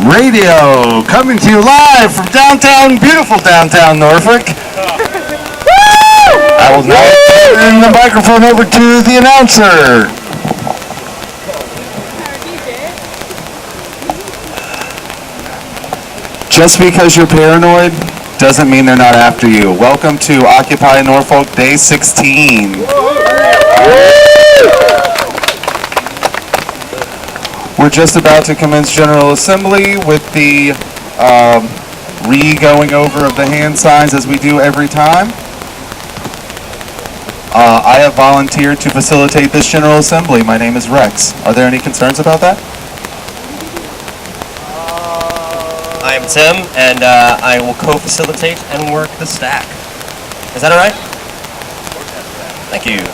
Radio, coming to you live from downtown, beautiful downtown Norfolk. I will now turn the microphone over to the announcer. Just because you're paranoid doesn't mean they're not after you. Welcome to Occupy Norfolk Day 16. We're just about to commence General Assembly with the re-going over of the hand signs as we do every time. I have volunteered to facilitate this General Assembly. My name is Rex. Are there any concerns about that? I am Tim, and I will co-facilitate and work the stack. Is that all right? Thank you.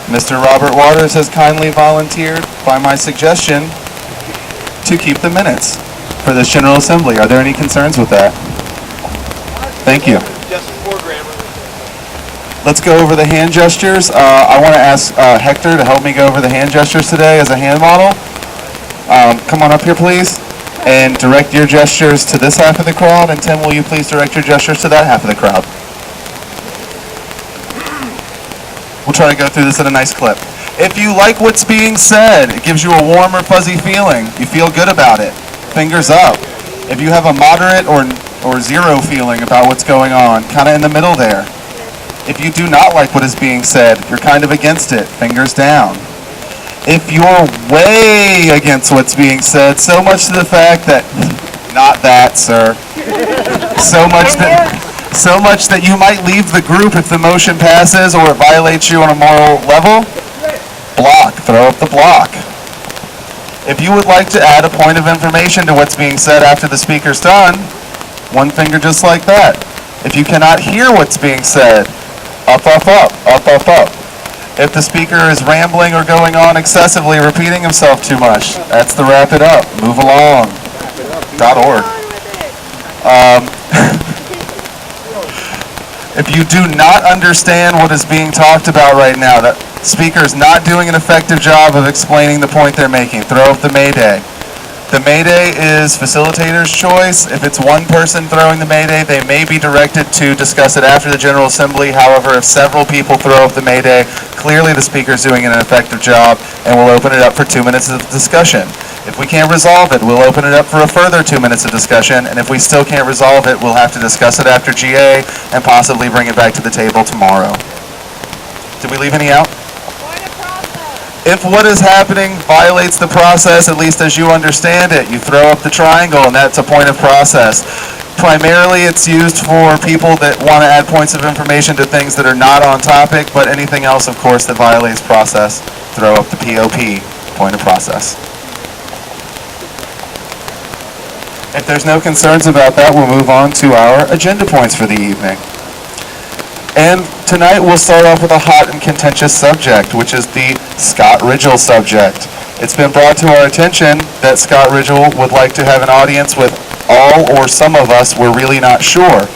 Mr. Robert Waters has kindly volunteered, by my suggestion, to keep the minutes for this General Assembly. Are there any concerns with that? Thank you. Let's go over the hand gestures. I want to ask Hector to help me go over the hand gestures today as a hand model. Come on up here, please, and direct your gestures to this half of the crowd. And Tim, will you please direct your gestures to that half of the crowd? We'll try to go through this in a nice clip. If you like what's being said, it gives you a warm or fuzzy feeling. You feel good about it. Fingers up. If you have a moderate or zero feeling about what's going on, kind of in the middle there. If you do not like what is being said, you're kind of against it. Fingers down. If you're way against what's being said, so much to the fact that, not that, sir. So much that you might leave the group if the motion passes or it violates you on a moral level, block. Throw up the block. If you would like to add a point of information to what's being said after the speaker's done, one finger just like that. If you cannot hear what's being said, up, up, up, up, up, up. If the speaker is rambling or going on excessively, repeating himself too much, that's the wrap it up. Move along. .org. If you do not understand what is being talked about right now, the speaker is not doing an effective job of explaining the point they're making, throw up the Mayday. The Mayday is facilitator's choice. If it's one person throwing the Mayday, they may be directed to discuss it after the General Assembly. However, if several people throw up the Mayday, clearly the speaker is doing an effective job, and we'll open it up for 2 minutes of discussion. If we can't resolve it, we'll open it up for a further 2 minutes of discussion, and if we still can't resolve it, we'll have to discuss it after GA and possibly bring it back to the table tomorrow. Did we leave any out? If what is happening violates the process, at least as you understand it, you throw up the triangle, and that's a point of process. Primarily, it's used for people that want to add points of information to things that are not on topic, but anything else, of course, that violates process, throw up the POP, point of process. If there's no concerns about that, we'll move on to our agenda points for the evening. And tonight we'll start off with a hot and contentious subject, which is the Scott Ridgel subject. It's been brought to our attention that Scott Ridgel would like to have an audience with all or some of us. We're really not sure.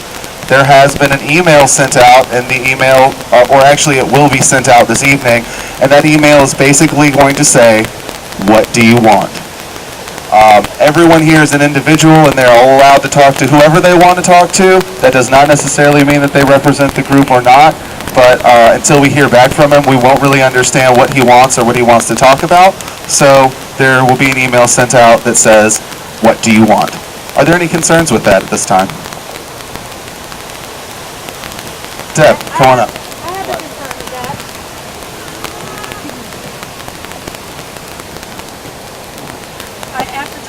There has been an email sent out, and the email, or actually it will be sent out this evening, and that email is basically going to say, what do you want? Everyone here is an individual, and they're all allowed to talk to whoever they want to talk to. That does not necessarily mean that they represent the group or not, but until we hear back from him, we won't really understand what he wants or what he wants to talk about. So there will be an email sent out that says, what do you want? Are there any concerns with that at this time? Deb, come on up.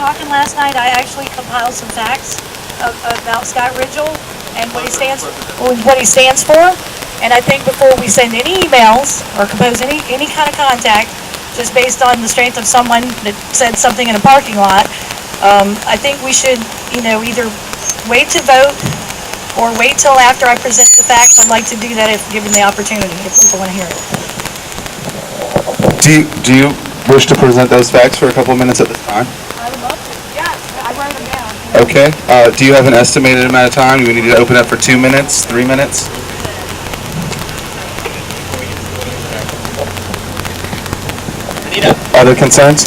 Talking last night, I actually compiled some facts about Scott Ridgel and what he stands for. And I think before we send any emails or compose any kind of contact, just based on the strength of someone that said something in a parking lot, I think we should, either wait to vote or wait till after I present the facts. I'd like to do that if given the opportunity, if people want to hear it. Do you wish to present those facts for a couple of minutes at this time? Okay. Do you have an estimated amount of time? Do we need to open up for 2 minutes, 3 minutes? Other concerns?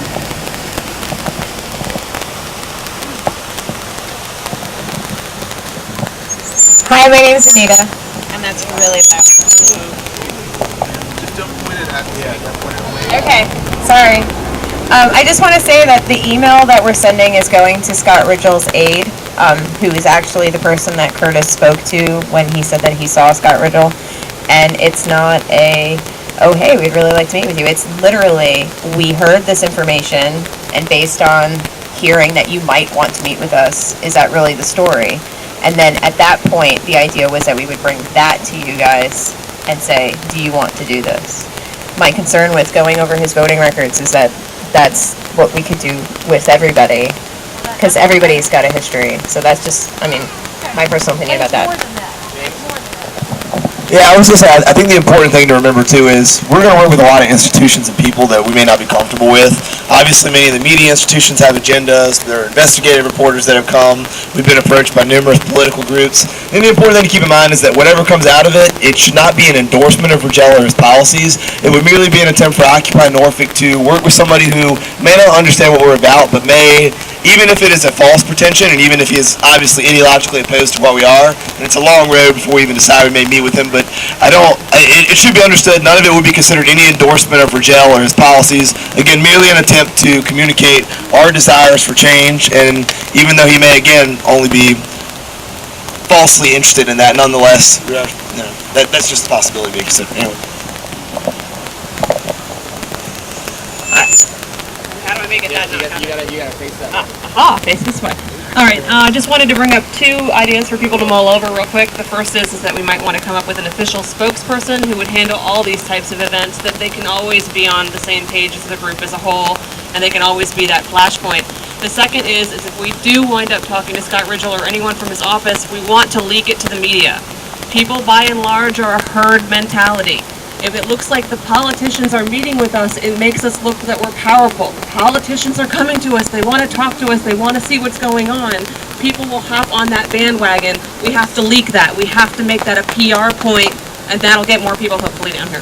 Hi, my name is Anita. And that's really loud. Just don't point it at me. Okay, sorry. I just want to say that the email that we're sending is going to Scott Ridgell's aide, who is actually the person that Curtis spoke to when he said that he saw Scott Ridgell. And it's not a, oh, hey, we'd really like to meet with you. It's literally, we heard this information, and based on hearing that you might want to meet with us, is that really the story? And then at that point, the idea was that we would bring that to you guys and say, do you want to do this? My concern with going over his voting records is that that's what we could do with everybody, because everybody's got a history. So that's just, I mean, my personal opinion about that. Yeah, I was going to say, I think the important thing to remember, too, is we're going to work with a lot of institutions and people that we may not be comfortable with. Obviously, many of the media institutions have agendas. There are investigative reporters that have come. We've been approached by numerous political groups. And the important thing to keep in mind is that whatever comes out of it, it should not be an endorsement of Rigel or his policies. It would merely be an attempt for Occupy Norfolk to work with somebody who may not understand what we're about, but may, even if it is a false pretension, and even if he is obviously ideologically opposed to what we are, and it's a long road before we even decide we may meet with him, but it should be understood, none of it would be considered any endorsement of Rigel or his policies. Again, merely an attempt to communicate our desires for change, and even though he may, again, only be falsely interested in that, nonetheless, that's just a possibility being considered. Anyway. How do I make it that not You gotta face that. Aha, face this way. All right, I just wanted to bring up two ideas for people to mull over real quick. The first is that we might want to come up with an official spokesperson who would handle all these types of events, that they can always be on the same page as the group as a whole, and they can always be that flashpoint. The second is if we do wind up talking to Scott Ridgell or anyone from his office, we want to leak it to the media. People, by and large, are a herd mentality. If it looks like the politicians are meeting with us, it makes us look that we're powerful. The politicians are coming to us, they want to talk to us, they want to see what's going on. People will hop on that bandwagon. We have to leak that. We have to make that a PR point, and that'll get more people hopefully down here.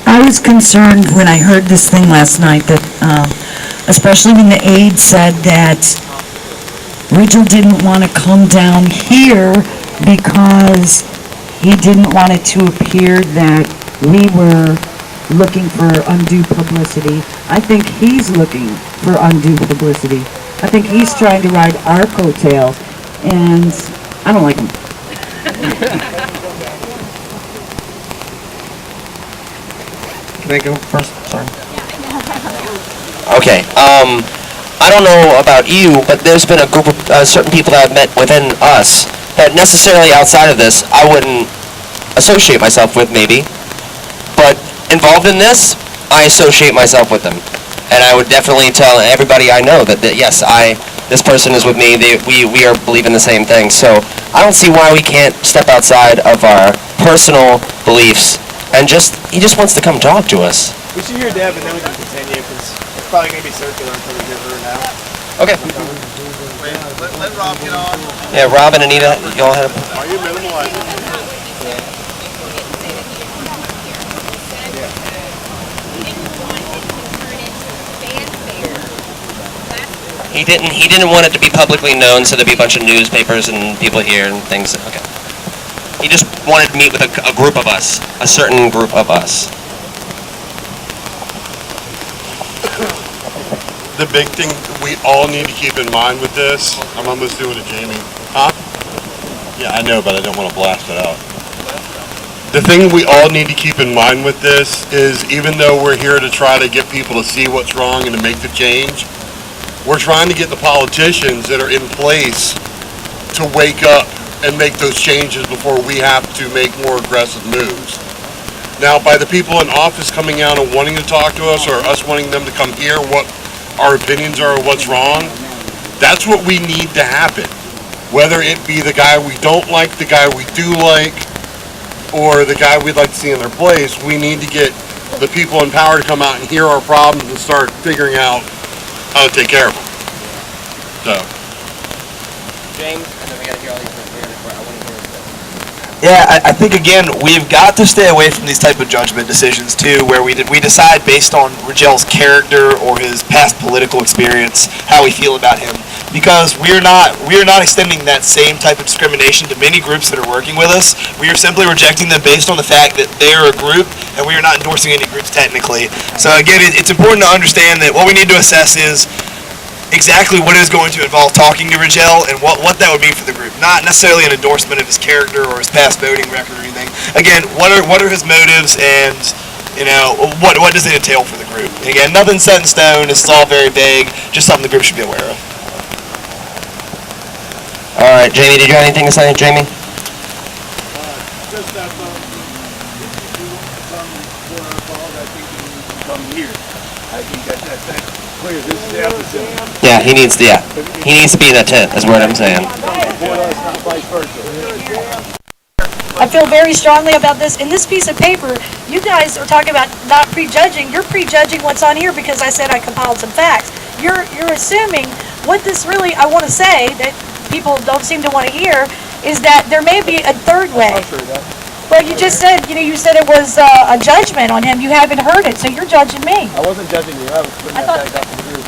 I was concerned when I heard this thing last night that, especially when the aide said that Ridgell didn't want to come down here because he didn't want it to appear that we were looking for undue publicity. I think he's looking for undue publicity. I think he's trying to ride our coattail, and I don't like him. Can I go first? Sorry. Okay. I don't know about you, but there's been a group of certain people that I've met within us that necessarily outside of this I wouldn't associate myself with, maybe. But involved in this, I associate myself with them. And I would definitely tell everybody I know that yes, this person is with me, we are believing the same thing. So I don't see why we can't step outside of our personal beliefs and he just wants to come talk to us. We should hear Deb and then we can continue because it's probably going to be circular until we hear her now. Okay. Wait, let Rob get on. Yeah, Rob and Anita, y'all have... Are you minimalizing? He didn't want it to be publicly known, so there'd be a bunch of newspapers and people here and things. Okay. He just wanted to meet with a group of us, a certain group of us. The big thing we all need to keep in mind with this, I'm almost doing it, Jamie. Huh? Yeah, I know, but I don't want to blast it out. The thing we all need to keep in mind with this is even though we're here to try to get people to see what's wrong and to make the change, we're trying to get the politicians that are in place to wake up and make those changes before we have to make more aggressive moves. Now, by the people in office coming out and wanting to talk to us, or us wanting them to come hear what our opinions are of what's wrong, that's what we need to happen. Whether it be the guy we don't like, the guy we do like, or the guy we'd like to see in their place, we need to get the people in power to come out and hear our problems and start figuring out how to take care of them. So. James, and then we gotta hear all these things. I want to hear this. Yeah, I think again we've got to stay away from these type of judgment decisions too, where we decide based on Rigell's character or his past political experience how we feel about him. because we are not extending that same type of discrimination to many groups that are working with us. We are simply rejecting them based on the fact that they are a group, and we are not endorsing any groups technically. So again, it's important to understand that what we need to assess is exactly what is going to involve talking to Rigel and what that would mean for the group. Not necessarily an endorsement of his character or his past voting record or anything. Again, what are his motives, and what does it entail for the group? And again, nothing's set in stone. This is all very vague. Just something the group should be aware of. All right, Jamie, did you have anything to say, Jamie? Just that if you do want to come for our call, I think you need to come here. I think that's clear. This is the episode. Yeah, he needs to be in that tent, is what I'm saying. Not vice versa. I feel very strongly about this. In this piece of paper, you guys are talking about not prejudging. You're prejudging what's on here because I said I compiled some facts. You're assuming what this really, I want to say, that people don't seem to want to hear, is that there may be a third way. Well, you just said, you said it was a judgment on him. You haven't heard it, so you're judging me. I wasn't judging you. I was putting that back up in the group.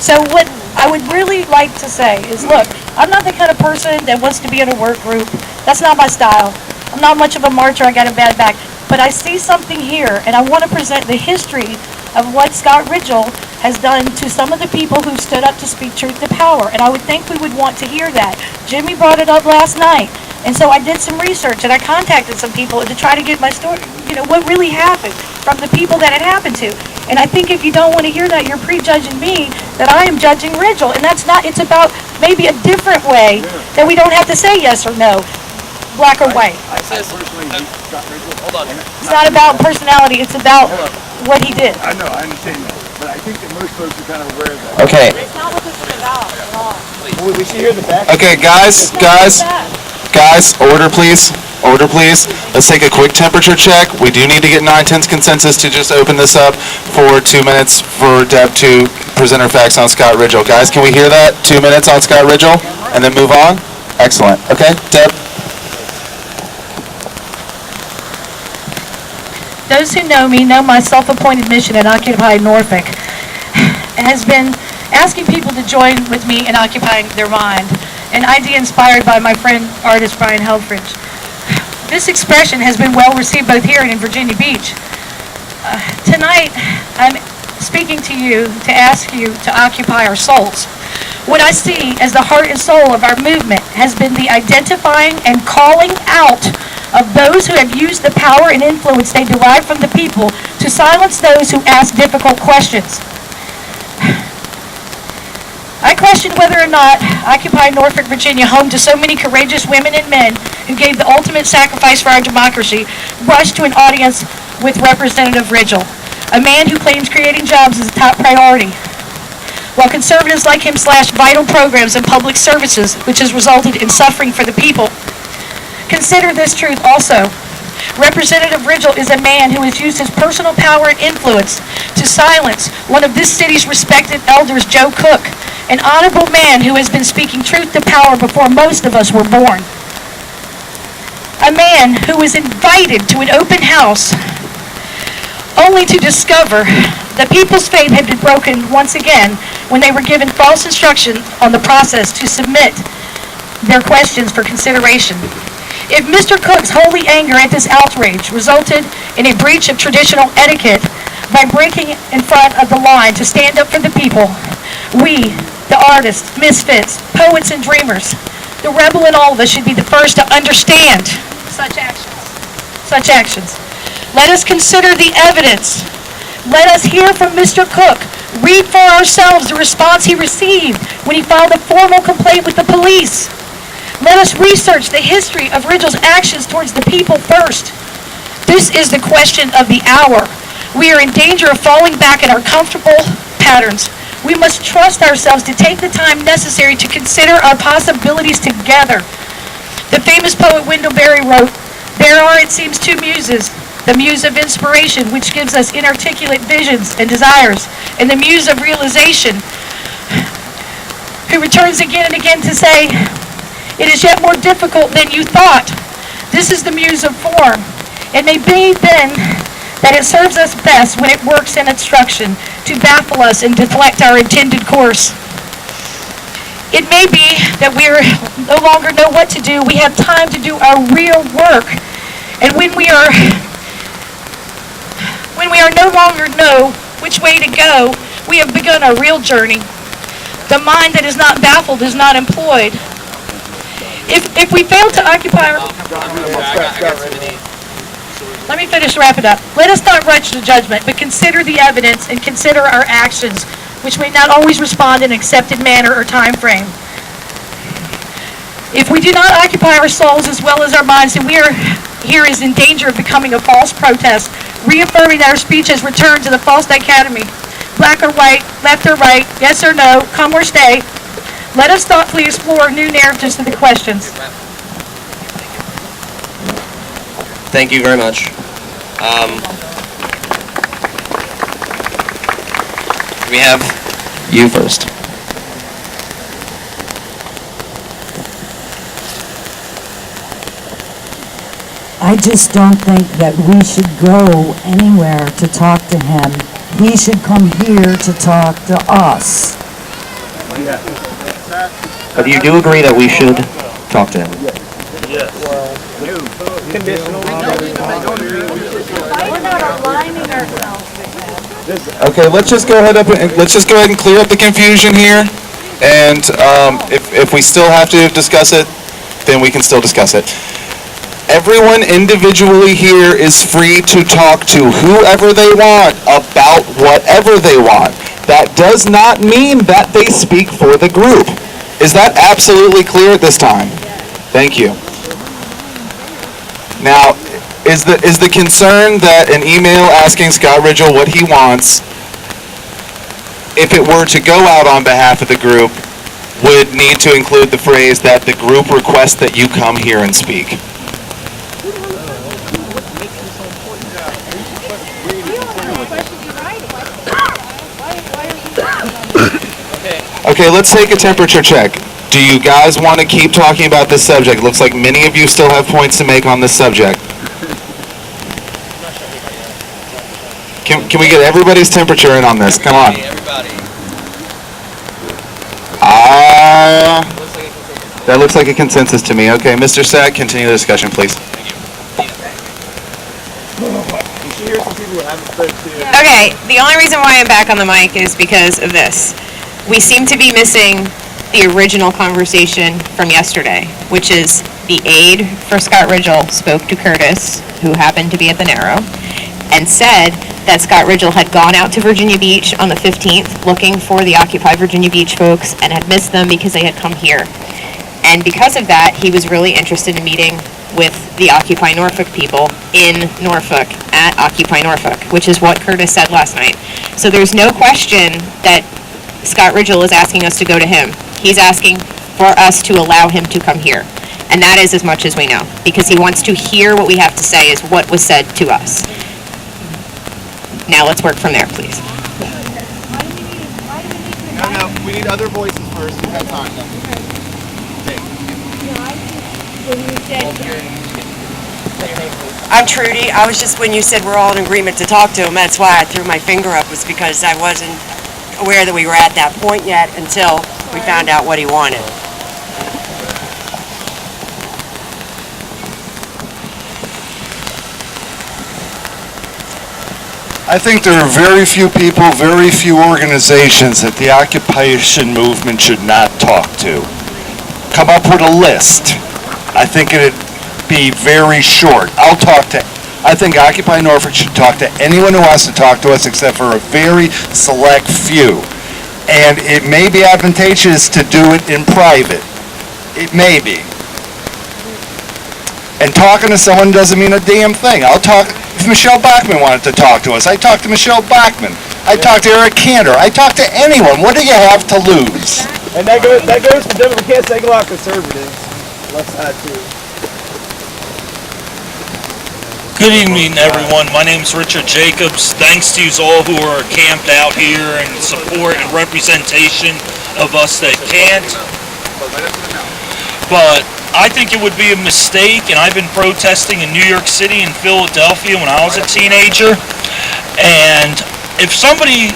So what I would really like to say is, look, I'm not the kind of person that wants to be in a work group. That's not my style. I'm not much of a marcher. I got a bad back. But I see something here, and I want to present the history of what Scott Rigel has done to some of the people who stood up to speak truth to power. And I would think we would want to hear that. Jimmy brought it up last night. And so I did some research, and I contacted some people to try to get my story, what really happened from the people that it happened to. And I think if you don't want to hear that, you're prejudging me, that I am judging Rigel. And that's not, it's about maybe a different way that we don't have to say yes or no, black or white. I personally hate Scott Rigel. Hold on. It's not about personality, it's about what he did. I know, I understand that. But I think that most folks are kind of aware of that. Okay. It's not what this is about at all. We should hear the facts. Okay, guys, order please. Order please. Let's take a quick temperature check. We do need to get 9/10 consensus to just open this up for 2 minutes for Deb to present her facts on Scott Rigel. Guys, can we hear that? 2 minutes on Scott Rigel and then move on? Excellent. Okay, Deb? Those who know me know my self-appointed mission at Occupy Norfolk has been asking people to join with me in occupying their mind, an idea inspired by my friend, artist Brian Helfrich. This expression has been well received both here and in Virginia Beach. Tonight, I'm speaking to you to ask you to occupy our souls. What I see as the heart and soul of our movement has been the identifying and calling out of those who have used the power and influence they derive from the people to silence those who ask difficult questions. I question whether or not Occupy Norfolk, Virginia, home to so many courageous women and men who gave the ultimate sacrifice for our democracy, rushed to an audience with Representative Rigel, a man who claims creating jobs is a top priority, while conservatives like him slash vital programs and public services, which has resulted in suffering for the people. Consider this truth also. Representative Rigel is a man who has used his personal power and influence to silence one of this city's respected elders, Joe Cook, an honorable man who has been speaking truth to power before most of us were born. A man who was invited to an open house only to discover the people's faith had been broken once again when they were given false instruction on the process to submit their questions for consideration. If Mr. Cook's holy anger at this outrage resulted in a breach of traditional etiquette by breaking in front of the line to stand up for the people, we, the artists, misfits, poets, and dreamers, the rebel in all of us should be the first to understand such actions. Let us consider the evidence. Let us hear from Mr. Cook. Read for ourselves the response he received when he filed a formal complaint with the police. Let us research the history of Rigel's actions towards the people first. This is the question of the hour. We are in danger of falling back in our comfortable patterns. We must trust ourselves to take the time necessary to consider our possibilities together. The famous poet Wendell Berry wrote, "There are, it seems, two muses, the muse of inspiration, which gives us inarticulate visions and desires, and the muse of realization, who returns again and again to say, it is yet more difficult than you thought. This is the muse of form. It may be then that it serves us best when it works in instruction to baffle us and deflect our intended course. It may be that we no longer know what to do. We have time to do our real work. And when we no longer know which way to go, we have begun a real journey. The mind that is not baffled is not employed. If we fail to occupy our... Let me finish, wrap it up. Let us not rush to judgment, but consider the evidence and consider our actions, which may not always respond in an accepted manner or time frame. If we do not occupy our souls as well as our minds, then we are here is in danger of becoming a false protest, reaffirming that our speech has returned to the false dichotomy. Black or white, left or right, yes or no, come or stay. Let us thoughtfully explore new narratives to the questions. Thank you very much. We have you first. I just don't think that we should go anywhere to talk to him. He should come here to talk to us. But you do agree that we should talk to him? We're not aligning ourselves. Okay, let's just go ahead and clear up the confusion here. And if we still have to discuss it, then we can still discuss it. Everyone individually here is free to talk to whoever they want about whatever they want. That does not mean that they speak for the group. Is that absolutely clear at this time? Thank you. Now, is the concern that an email asking Scott Ridgel what he wants, if it were to go out on behalf of the group, would need to include the phrase that the group requests that you come here and speak? Okay, let's take a temperature check. Do you guys want to keep talking about this subject? It looks like many of you still have points to make on this subject. Can we get everybody's temperature in on this? Come on. That looks like a consensus to me. Okay, Mr. Sack, continue the discussion, please. Okay, the only reason why I'm back on the mic is because of this. We seem to be missing the original conversation from yesterday, which is the aide for Scott Ridgel spoke to Curtis, who happened to be at the Narrow, and said that Scott Ridgel had gone out to Virginia Beach on the 15th looking for the Occupy Virginia Beach folks and had missed them because they had come here. And because of that, he was really interested in meeting with the Occupy Norfolk people in Norfolk at Occupy Norfolk, which is what Curtis said last night. So there's no question that Scott Ridgel is asking us to go to him. He's asking for us to allow him to come here. And that is as much as we know, because he wants to hear what we have to say is what was said to us. Now let's work from there, please. No, we need other voices first. We have time. I'm Trudy. I was just, when you said we're all in agreement to talk to him, that's why I threw my finger up, was because I wasn't aware that we were at that point yet until we found out what he wanted. I think there are very few people, very few organizations that the occupation movement should not talk to. Come up with a list. I think it'd be very short. I think Occupy Norfolk should talk to anyone who wants to talk to us except for a very select few. And it may be advantageous to do it in private. It may be. And talking to someone doesn't mean a damn thing. If Michelle Bachmann wanted to talk to us, I talked to Michelle Bachmann. I talked to Eric Cantor. I talked to anyone. What do you have to lose? And that goes for Democrats, they go out conservatives. Left side too. Good evening, everyone. My name is Richard Jacobs. Thanks to you all who are camped out here in support and representation of us that can't. But I think it would be a mistake, and I've been protesting in New York City and Philadelphia when I was a teenager. And if somebody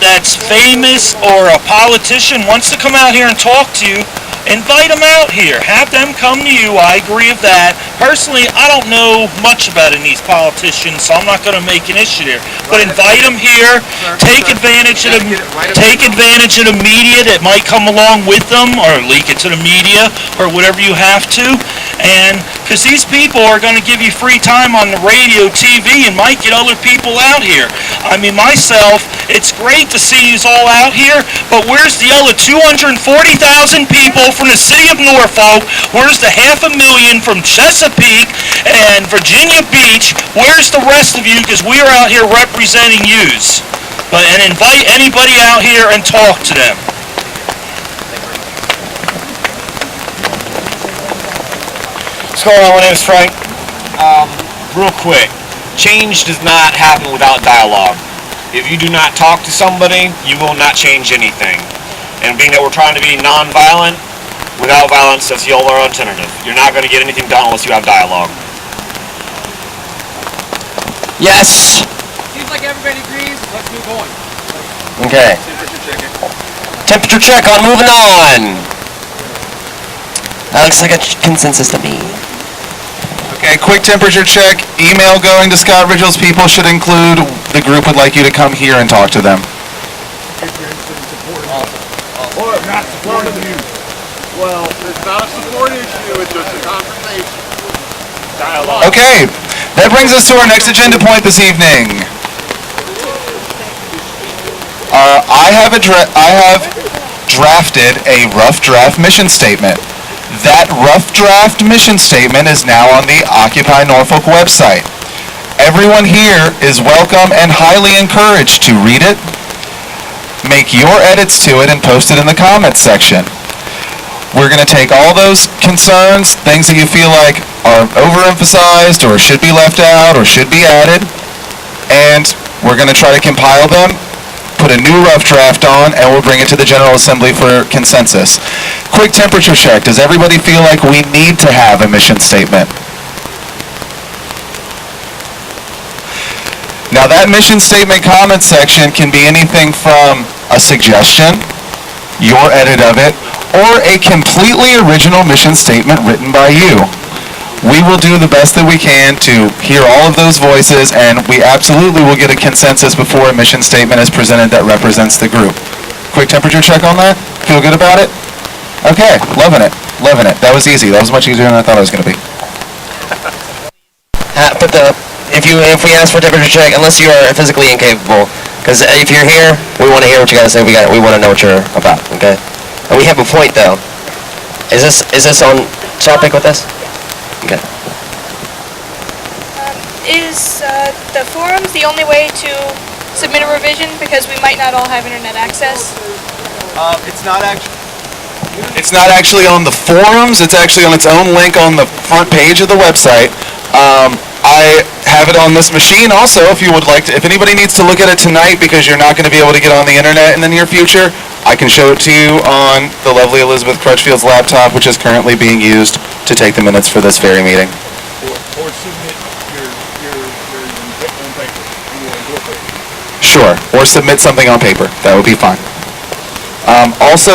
that's famous or a politician wants to come out here and talk to you, invite them out here. Have them come to you. I agree with that. Personally, I don't know much about any of these politicians, so I'm not going to make an issue there. But invite them here. Take advantage of the media that might come along with them, or leak it to the media, or whatever you have to. And because these people are going to give you free time on the radio, TV, and might get other people out here. I mean, myself, it's great to see you all out here, but where's the other 240,000 people from the city of Norfolk? Where's the 500,000 from Chesapeake and Virginia Beach? Where's the rest of you? Because we are out here representing yous. And invite anybody out here and talk to them. What's going on? My name is Frank. Real quick, change does not happen without dialogue. If you do not talk to somebody, you will not change anything. And being that we're trying to be non-violent, without violence, that's the only alternative. You're not going to get anything done unless you have dialogue. Yes. Seems like everybody agrees. Let's move on. Okay. Temperature check on moving on. That looks like a consensus to me. Okay, quick temperature check. Email going to Scott Ridgell's people should include the group would like you to come here and talk to them. Or not supporting you. Well, it's not a support issue, it's just a conversation. Dialogue. Okay, that brings us to our next agenda point this evening. I have drafted a rough draft mission statement. That rough draft mission statement is now on the Occupy Norfolk website. Everyone here is welcome and highly encouraged to read it, make your edits to it, and post it in the comments section. We're going to take all those concerns, things that you feel like are overemphasized or should be left out or should be added, and we're going to try to compile them, put a new rough draft on, and we'll bring it to the General Assembly for consensus. Quick temperature check. Does everybody feel like we need to have a mission statement? Now that mission statement comment section can be anything from a suggestion, your edit of it, or a completely original mission statement written by you. We will do the best that we can to hear all of those voices, and we absolutely will get a consensus before a mission statement is presented that represents the group. Quick temperature check on that? Feel good about it? Okay, loving it, loving it. That was easy. That was much easier than I thought it was going to be. If we ask for a temperature check, unless you are physically incapable, because if you're here, we want to hear what you got to say. We want to know what you're about. Okay, and we have a point though. Is this on topic with us? Okay. Is the forums the only way to submit a revision, because we might not all have internet access? It's not actually on the forums. It's actually on its own link on the front page of the website. I have it on this machine also. If you would like to, if anybody needs to look at it tonight because you're not going to be able to get on the internet in the near future, I can show it to you on the lovely Elizabeth Crutchfield's laptop, which is currently being used to take the minutes for this very meeting. Or submit your own paper. Sure, or submit something on paper. That would be fine. Also,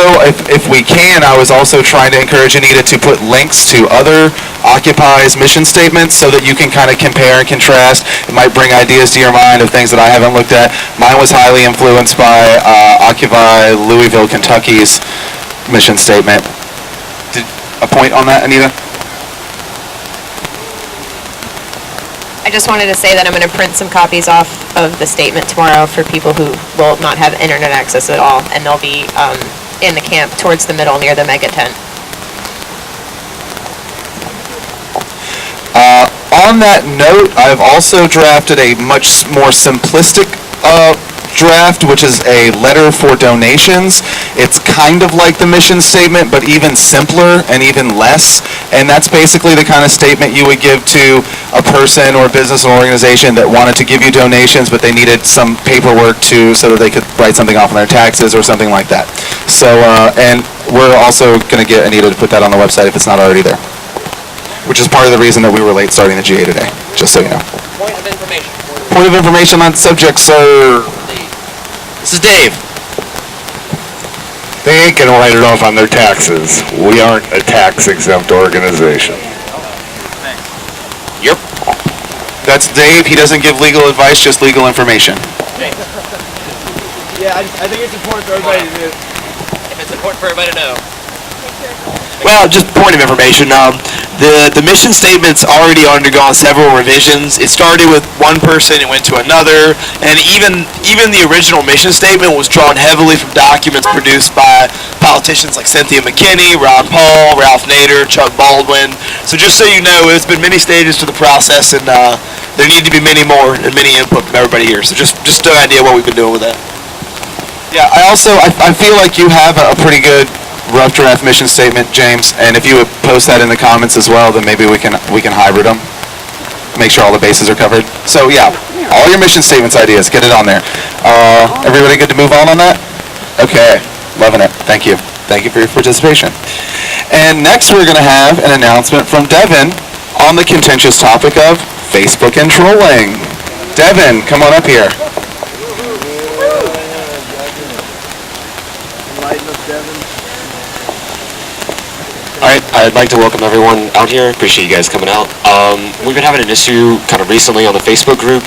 if we can, I was also trying to encourage Anita to put links to other Occupy's mission statements so that you can kind of compare and contrast. It might bring ideas to your mind of things that I haven't looked at. Mine was highly influenced by Occupy Louisville, Kentucky's mission statement. A point on that, Anita? I just wanted to say that I'm going to print some copies off of the statement tomorrow for people who will not have internet access at all, and they'll be in the camp towards the middle near the mega tent. On that note, I've also drafted a much more simplistic draft, which is a letter for donations. It's kind of like the mission statement, but even simpler and even less. And that's basically the kind of statement you would give to a person or business or organization that wanted to give you donations, but they needed some paperwork so that they could write something off on their taxes or something like that. So, and we're also going to get Anita to put that on the website if it's not already there, which is part of the reason that we were late starting the GA today, just so you know. Point of information. Point of information on subject, sir. This is Dave. They ain't gonna write it off on their taxes. We aren't a tax-exempt organization. Yep. That's Dave. He doesn't give legal advice, just legal information. Yeah, I think it's important for everybody to know. If it's important for everybody to know. Well, just point of information. The mission statement's already undergone several revisions. It started with one person, it went to another, and even the original mission statement was drawn heavily from documents produced by politicians like Cynthia McKinney, Ron Paul, Ralph Nader, Chuck Baldwin. So just so you know, it's been many stages to the process, and there need to be many more and many input from everybody here. So just an idea what we've been doing with that. Yeah, I feel like you have a pretty good rough draft mission statement, James, and if you would post that in the comments as well, then maybe we can hybrid them, make sure all the bases are covered. So yeah, all your mission statements ideas, get it on there. Everybody good to move on that? Okay, loving it. Thank you for your participation. And next we're going to have an announcement from Devin on the contentious topic of Facebook and trolling. Devin, come on up here. Alright, I'd like to welcome everyone out here. Appreciate you guys coming out. We've been having an issue kind of recently on the Facebook group.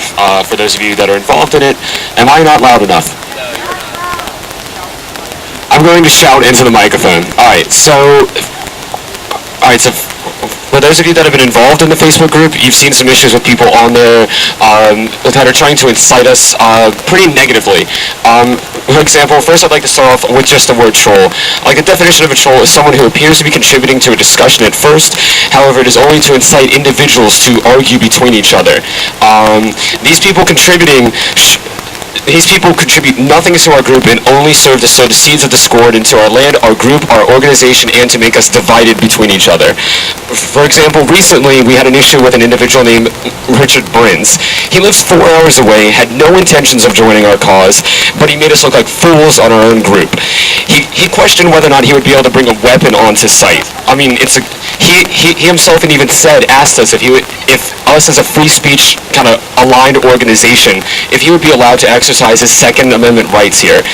For those of you that are involved in it, am I not loud enough? I'm going to shout into the microphone. Alright, so for those of you that have been involved in the Facebook group, you've seen some issues with people on there that are trying to incite us pretty negatively. For example, first I'd like to start off with just the word troll. Like, the definition of a troll is someone who appears to be contributing to a discussion at first, however it is only to incite individuals to argue between each other. These people contribute nothing to our group and only serve to sow the seeds of discord into our land, our group, our organization, and to make us divided between each other. For example, recently we had an issue with an individual named Richard Brins. He lives 4 hours away, had no intentions of joining our cause, but he made us look like fools on our own group. He questioned whether or not he would be able to bring a weapon onto site. I mean, he himself even asked us if us as a free speech kind of aligned organization, if he would be allowed to exercise his Second Amendment rights here.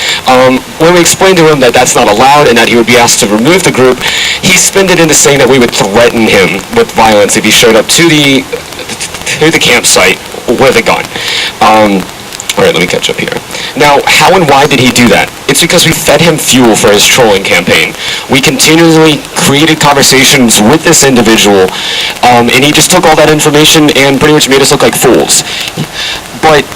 When we explained to him that that's not allowed and that he would be asked to remove the group, he spinned it into saying that we would threaten him with violence if he showed up to the campsite with a gun. Alright, let me catch up here. Now, how and why did he do that? It's because we fed him fuel for his trolling campaign. We continually created conversations with this individual, and he just took all that information and pretty much made us look like fools. But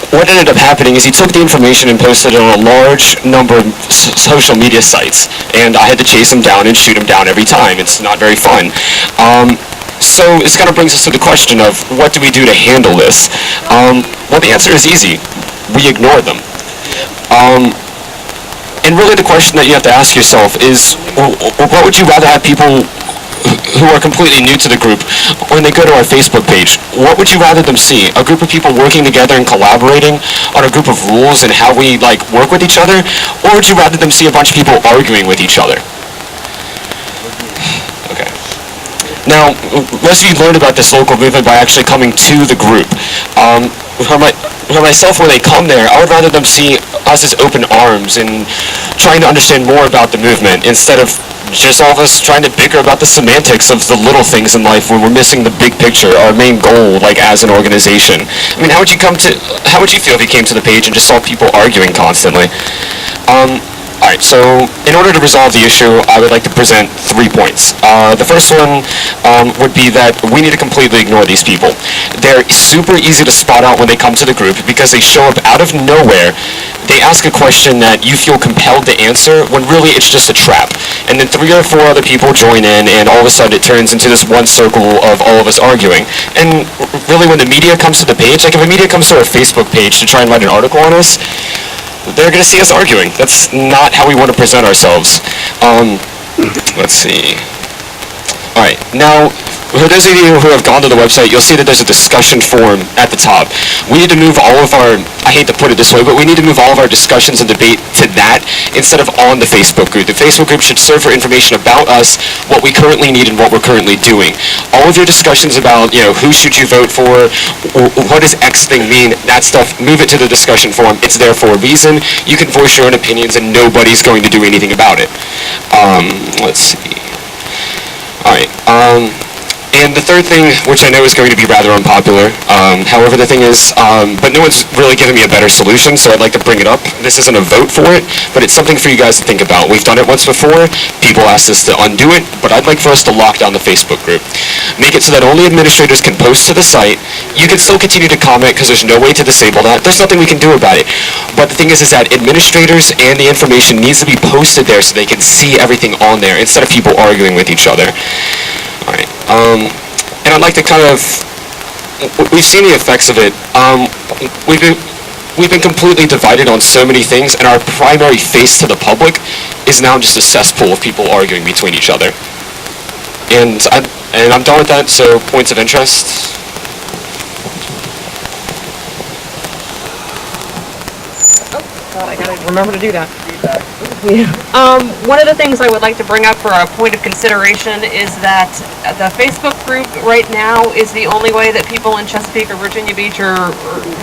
what ended up happening is he took the information and posted it on a large number of social media sites, and I had to chase him down and shoot him down every time. It's not very fun. So this kind of brings us to the question of what do we do to handle this? Well, the answer is easy. We ignore them. And really the question that you have to ask yourself is, what would you rather have people who are completely new to the group, when they go to our Facebook page, what would you rather them see? A group of people working together and collaborating on a group of rules and how we work with each other? Or would you rather them see a bunch of people arguing with each other? Okay. Now, most of you learned about this local movement by actually coming to the group. For myself, when they come there, I would rather them see us as open arms and trying to understand more about the movement instead of just all of us trying to bicker about the semantics of the little things in life when we're missing the big picture, our main goal, as an organization. I mean, how would you feel if you came to the page and just saw people arguing constantly? Alright, so in order to resolve the issue, I would like to present 3 points. The first one would be that we need to completely ignore these people. They're super easy to spot out when they come to the group because they show up out of nowhere. They ask a question that you feel compelled to answer when really it's just a trap. And then 3 or 4 other people join in, and all of a sudden it turns into this one circle of all of us arguing. And really when the media comes to the page, if a media comes to our Facebook page to try and write an article on us, they're going to see us arguing. That's not how we want to present ourselves. Let's see. Alright, now, for those of you who have gone to the website, you'll see that there's a discussion forum at the top. We need to move all of our, I hate to put it this way, but we need to move all of our discussions and debate to that instead of on the Facebook group. The Facebook group should serve for information about us, what we currently need, and what we're currently doing. All of your discussions about, who should you vote for, what does X thing mean, that stuff, move it to the discussion forum. It's there for a reason. You can voice your own opinions, and nobody's going to do anything about it. Let's see. All right. And the third thing, which I know is going to be rather unpopular, however, the thing is, but no one's really given me a better solution, so I'd like to bring it up. This isn't a vote for it, but it's something for you guys to think about. We've done it once before. People asked us to undo it, but I'd like for us to lock down the Facebook group. Make it so that only administrators can post to the site. You can still continue to comment because there's no way to disable that. There's nothing we can do about it. But the thing is that administrators and the information needs to be posted there so they can see everything on there instead of people arguing with each other. All right. And I'd like to we've seen the effects of it. We've been completely divided on so many things, and our primary face to the public is now just a cesspool of people arguing between each other. And I'm done with that, so points of interest. God, I gotta remember to do that. One of the things I would like to bring up for a point of consideration is that the Facebook group right now is the only way that people in Chesapeake or Virginia Beach or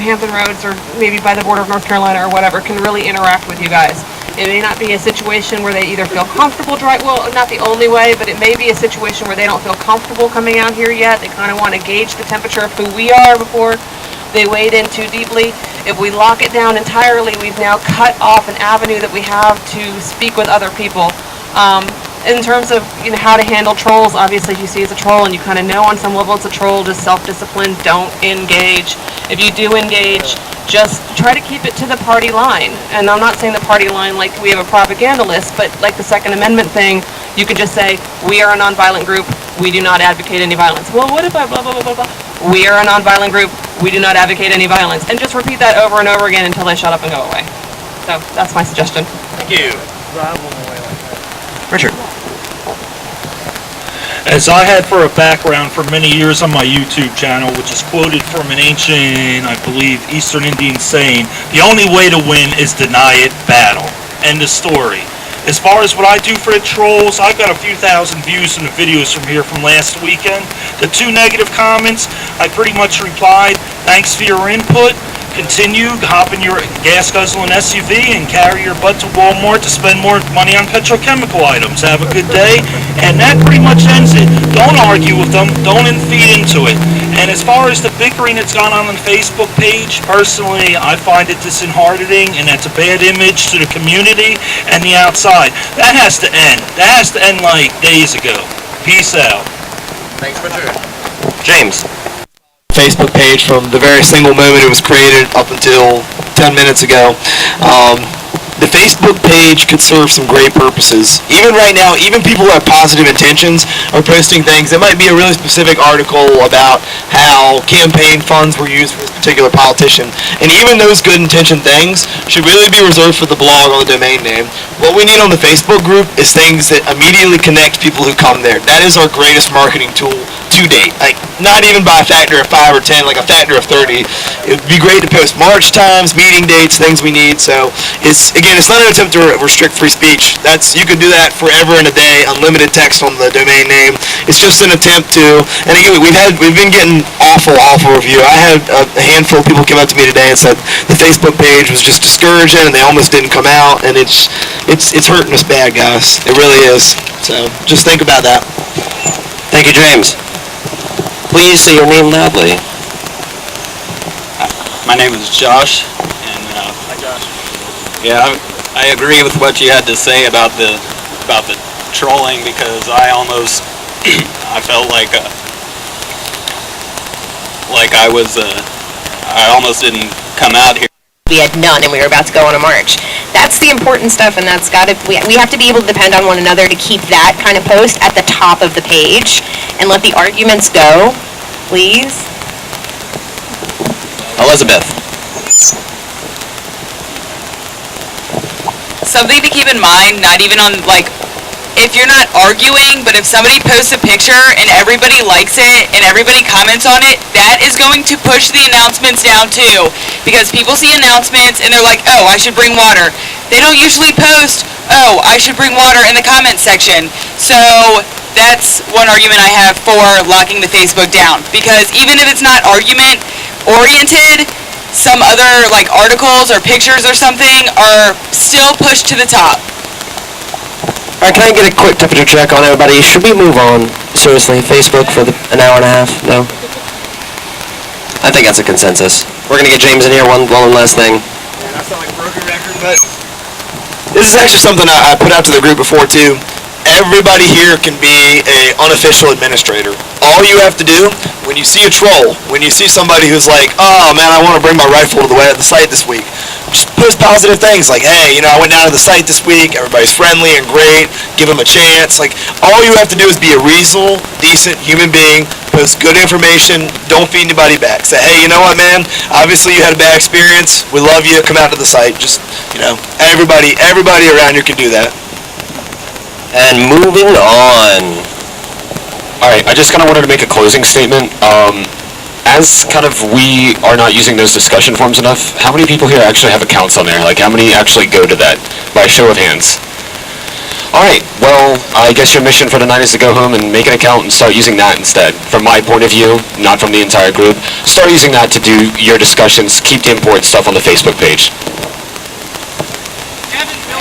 Hampton Roads or maybe by the border of North Carolina or whatever can really interact with you guys. It may not be a situation where they either feel comfortable not the only way, but it may be a situation where they don't feel comfortable coming out here yet. They kind of want to gauge the temperature of who we are before they wade in too deeply. If we lock it down entirely, we've now cut off an avenue that we have to speak with other people. In terms of how to handle trolls, obviously if you see it's a troll and you kind of know on some level it's a troll, just self-discipline, don't engage. If you do engage, just try to keep it to the party line. And I'm not saying the party line like we have a propaganda list, but like the Second Amendment thing, you could just say, we are a nonviolent group, we do not advocate any violence. Well, what if I blah, blah, blah, blah, blah. We are a nonviolent group, we do not advocate any violence. And just repeat that over and over again until they shut up and go away. So that's my suggestion. Thank you. Richard. As I had for a background for many years on my YouTube channel, which is quoted from an ancient, I believe, Eastern Indian saying, the only way to win is deny it battle. End of story. As far as what I do for the trolls, I've got a few thousand views in the videos from last weekend. The 2 negative comments, I pretty much replied, thanks for your input. Continue, hop in your gas-guzzling SUV and carry your butt to Walmart to spend more money on petrochemical items. Have a good day. And that pretty much ends it. Don't argue with them. Don't feed into it. And as far as the bickering that's gone on the Facebook page, personally, I find it disheartening, and that's a bad image to the community and the outside. That has to end. That has to end like days ago. Peace out. Thanks, Richard. James. Facebook page from the very single moment it was created up until 10 minutes ago. The Facebook page could serve some great purposes. Even right now, even people who have positive intentions are posting things. It might be a really specific article about how campaign funds were used for this particular politician. And even those good intentioned things should really be reserved for the blog or the domain name. What we need on the Facebook group is things that immediately connect people who come there. That is our greatest marketing tool to date. Like, not even by a factor of 5 or 10, like a factor of 30. It would be great to post march times, meeting dates, things we need. So it's not an attempt to restrict free speech. You could do that forever and a day, unlimited text on the domain name. It's just an attempt to, and again, we've been getting awful review. I had a handful of people come up to me today and said the Facebook page was just discouraging and they almost didn't come out, and it's hurting us bad, guys. It really is. So just think about that. Thank you, James. Please say your name loudly. My name is Josh, and hi Josh. Yeah, I agree with what you had to say about the trolling, because I almost I felt like I almost didn't come out here. We had none, and we were about to go on a march. That's the important stuff, and that's we have to be able to depend on one another to keep that kind of post at the top of the page and let the arguments go, please. Elizabeth. Something to keep in mind, not even on if you're not arguing, but if somebody posts a picture and everybody likes it and everybody comments on it, that is going to push the announcements down too. Because people see announcements and they're like, oh, I should bring water. They don't usually post, oh, I should bring water in the comments section. So that's one argument I have for locking the Facebook down. Because even if it's not argument oriented, some other like articles or pictures or something are still pushed to the top. All right, can I get a quick temperature check on everybody? Should we move on? Seriously, Facebook for an hour and a half? No? I think that's a consensus. We're gonna get James in here, one last thing. And I sound like a broken record, but this is actually something I put out to the group before too. Everybody here can be a unofficial administrator. All you have to do, when you see a troll, when you see somebody who's like, oh man, I want to bring my rifle to the site this week, just post positive things like, hey, I went down to the site this week, everybody's friendly and great, give them a chance. Like, all you have to do is be a reasonable, decent human being, post good information, don't feed anybody back. Say, hey, you know what, man, obviously you had a bad experience, we love you, come out to the site. Just, everybody around here can do that. And moving on. Alright, I just kind of wanted to make a closing statement. As kind of we are not using those discussion forums enough, how many people here actually have accounts on there? Like, how many actually go to that? By show of hands. Alright, well, I guess your mission for tonight is to go home and make an account and start using that instead. From my point of view, not from the entire group. Start using that to do your discussions, keep the important stuff on the Facebook page.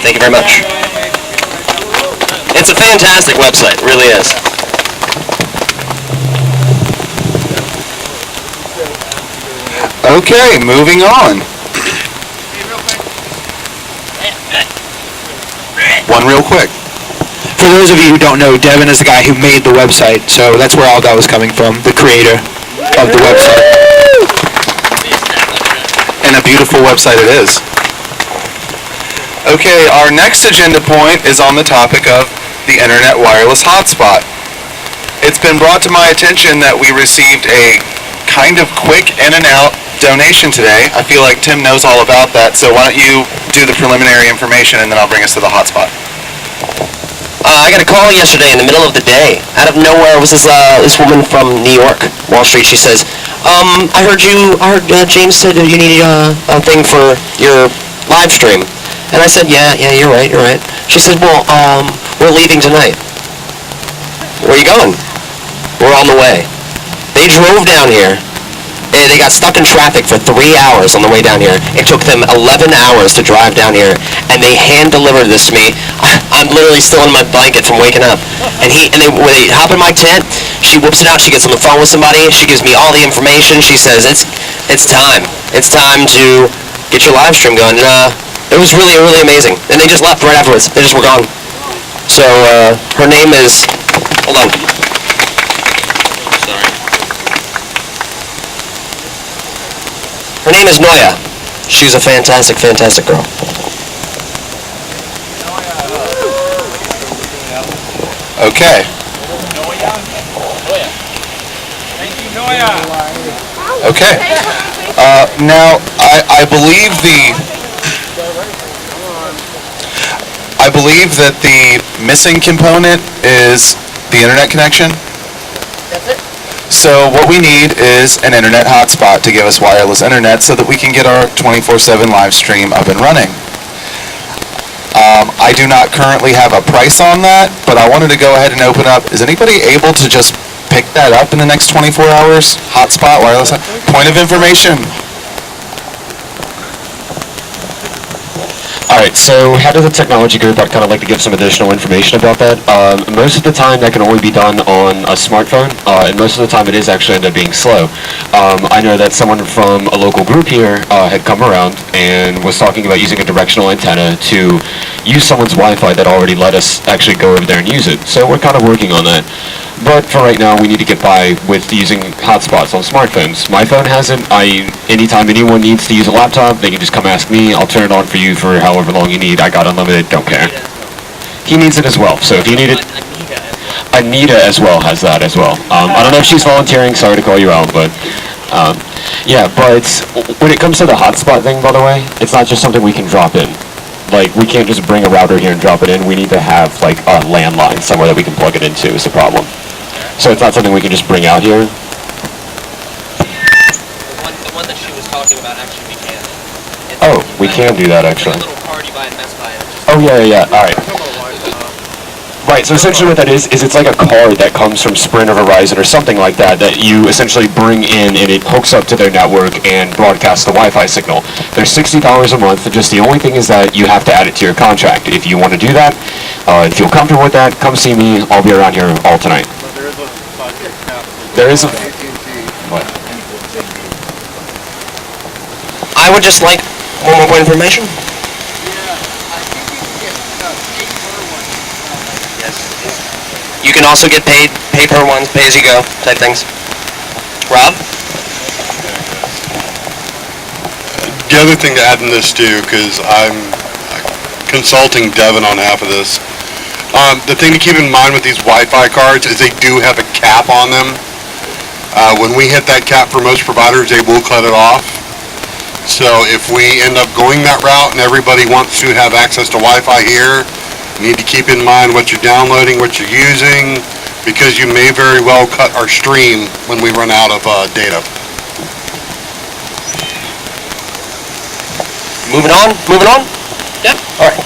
Thank you very much. It's a fantastic website, it really is. Okay, moving on. One real quick. For those of you who don't know, Devin is the guy who made the website, so that's where all that was coming from, the creator of the website. And a beautiful website it is. Okay, our next agenda point is on the topic of the Internet Wireless Hotspot. It's been brought to my attention that we received a kind of quick in and out donation today. I feel like Tim knows all about that, so why don't you do the preliminary information and then I'll bring us to the hotspot. I got a call yesterday in the middle of the day. Out of nowhere was this woman from New York, Wall Street. She says, I heard James said you needed a thing for your live stream. And I said, yeah, you're right. She said, well, we're leaving tonight. Where are you going? We're on the way. They drove down here. They got stuck in traffic for 3 hours on the way down here. It took them 11 hours to drive down here, and they hand-delivered this to me. I'm literally still in my blanket from waking up. And when they hop in my tent, she whips it out, she gets on the phone with somebody, she gives me all the information, she says, it's time. It's time to get your live stream going. And, it was really, really amazing. And they just left right afterwards. They just were gone. So, her name is... Hold on. Sorry. Her name is Noya. She's a fantastic, fantastic girl. Okay. Okay. Now, I believe that the missing component is the internet connection. That's it. So what we need is an internet hotspot to give us wireless internet so that we can get our 24/7 live stream up and running. I do not currently have a price on that, but I wanted to go ahead and open up. Is anybody able to just pick that up in the next 24 hours? Hotspot, wireless, point of information. Alright, so head of the technology group, I'd kind of like to give some additional information about that. Most of the time that can only be done on a smartphone, and most of the time it is actually end up being slow. I know that someone from a local group here had come around and was talking about using a directional antenna to use someone's Wi-Fi that already let us actually go over there and use it. So we're kind of working on that. But for right now, we need to get by with using hotspots on smartphones. My phone has it. Anytime anyone needs to use a laptop, they can just come ask me. I'll turn it on for you for however long you need. I got unlimited, don't care. He needs it as well, so if you need it... Anita as well has that as well. I don't know if she's volunteering, sorry to call you out, but... yeah, but when it comes to the hotspot thing, by the way, it's not just something we can drop in. Like, we can't just bring a router here and drop it in. We need to have, like, a landline somewhere that we can plug it into is the problem. So it's not something we can just bring out here. The one that she was talking about, actually, we can. Oh, we can do that, actually. Like a little card you buy at Best Buy. Oh, yeah, all right. Right, so essentially what that is it's like a card that comes from Sprint or Verizon or something like that you essentially bring in, and it hooks up to their network and broadcasts the Wi-Fi signal. They're $60 a month, just the only thing is that you have to add it to your contract. If you want to do that, and feel comfortable with that, come see me. I'll be around here all tonight. There is a... What? I would just like one more point of information. You can also get paid, pay per ones, pay as you go type things. Rob? The other thing to add in this too, because I'm consulting Devin on half of this. The thing to keep in mind with these Wi-Fi cards is they do have a cap on them. When we hit that cap for most providers, they will cut it off. So if we end up going that route and everybody wants to have access to Wi-Fi here, you need to keep in mind what you're downloading, what you're using, because you may very well cut our stream when we run out of data. Moving on? Yep. All right.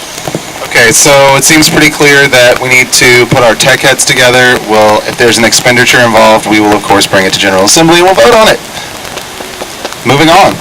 Okay, so it seems pretty clear that we need to put our tech heads together. Well, if there's an expenditure involved, we will of course bring it to General Assembly and we'll vote on it. Moving on.